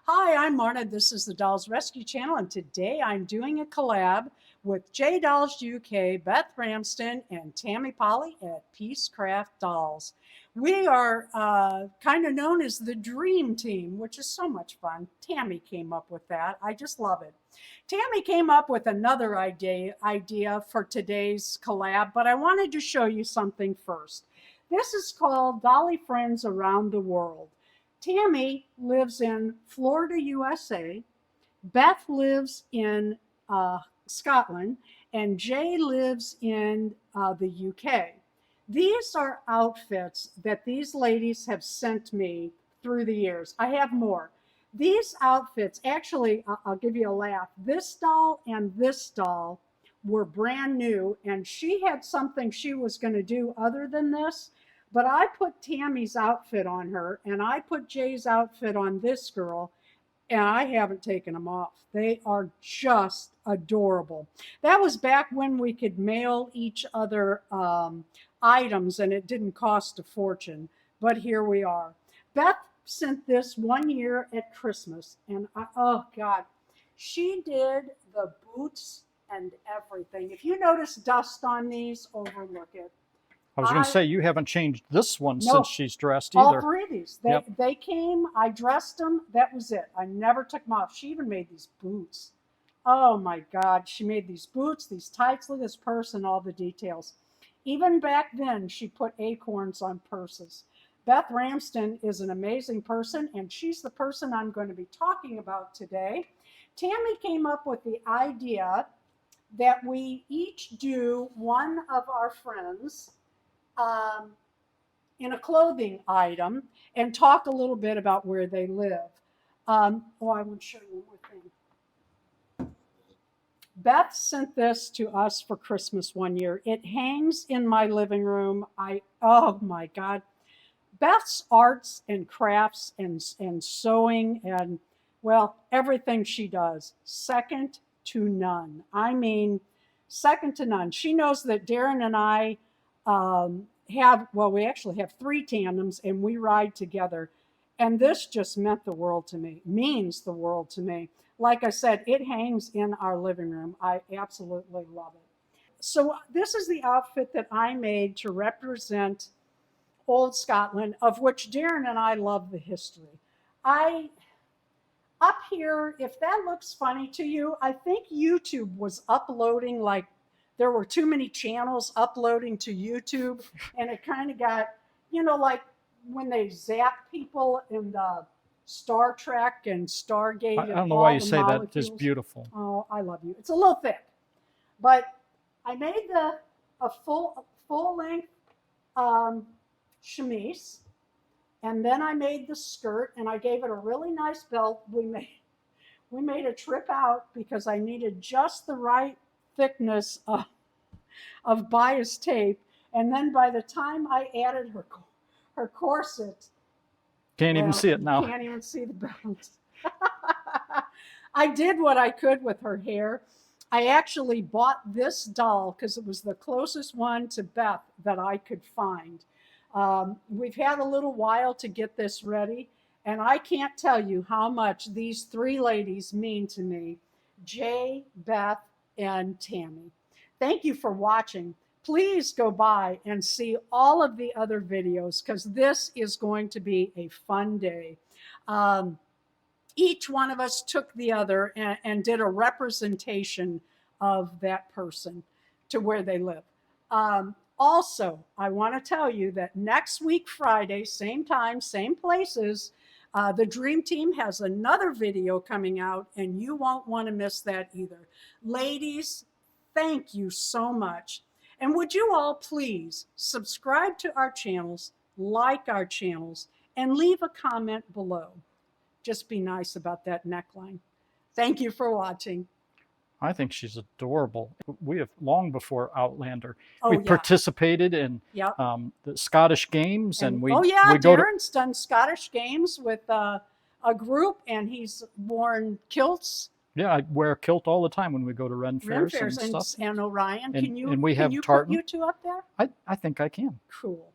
Hi, I'm Marna. This is the Dolls Rescue Channel, and today I'm doing a collab with J Dolls UK, Beth Ramsden, and Tammy Polly at Peacecraft Dolls. We are kind of known as the Dream Team, which is so much fun. Tammy came up with that. I just love it. Tammy came up with another idea for today's collab, but I wanted to show you something first. This is called Dolly Friends Around the World. Tammy lives in Florida, USA. Beth lives in Scotland, and Jay lives in the UK. These are outfits that these ladies have sent me through the years. I have more. These outfits, actually, I'll give you a laugh. This doll and this doll were brand new, and she had something she was going to do other than this. But I put Tammy's outfit on her, and I put Jay's outfit on this girl, and I haven't taken them off. They are just adorable. That was back when we could mail each other items, and it didn't cost a fortune. But here we are. Beth sent this one year at Christmas, and oh God, she did the boots and everything. If you notice dust on these, overlook it. I was going to say, you haven't changed this one No, since she's dressed either. All three of these. They came, I dressed them, that was it. I never took them off. She even made these boots. Oh my God, she made these boots, these tights, look at this purse and all the details. Even back then, she put acorns on purses. Beth Ramsden is an amazing person, and she's the person I'm going to be talking about today. Tammy came up with the idea that we each do one of our friends in a clothing item and talk a little bit about where they live. I want to show you one more thing. Beth sent this to us for Christmas one year. It hangs in my living room. Oh my God. Beth's arts and crafts and sewing and, well, everything she does, second to none. I mean, second to none. She knows that Darren and I we actually have 3 tandems, and we ride together. And this just meant the world to me, means the world to me. Like I said, it hangs in our living room. I absolutely love it. So this is the outfit that I made to represent Old Scotland, of which Darren and I love the history. Up here, if that looks funny to you, I think YouTube was uploading, like, there were too many channels uploading to YouTube, and it kind of got, you know, like when they zap people in the Star Trek and Stargate. I don't know why you say that. It's beautiful. Oh, I love you. It's a little thick, but I made a full length chemise, and then I made the skirt, and I gave it a really nice belt. We made a trip out because I needed just the right thickness of bias tape, and then by the time I added her corset, can't even see it now. Can't even see the belt. I did what I could with her hair. I actually bought this doll because it was the closest one to Beth that I could find. We've had a little while to get this ready, and I can't tell you how much these 3 ladies mean to me: Jay, Beth, and Tammy. Thank you for watching. Please go by and see all of the other videos, because this is going to be a fun day. Each one of us took the other and did a representation of that person to where they live. Also, I want to tell you that next week, Friday, same time, same places, the Dream Team has another video coming out, and you won't want to miss that either. Ladies, thank you so much. And would you all please subscribe to our channels, like our channels, and leave a comment below. Just be nice about that neckline. Thank you for watching. I think she's adorable. We have, long before Outlander, we participated in the Scottish Games, and we Darren's done Scottish Games with a group, and he's worn kilts. Yeah, I wear a kilt all the time when we go to Ren fairs and stuff. And Orion, and we have tartan. Put you 2 up there? I think I can. Cool.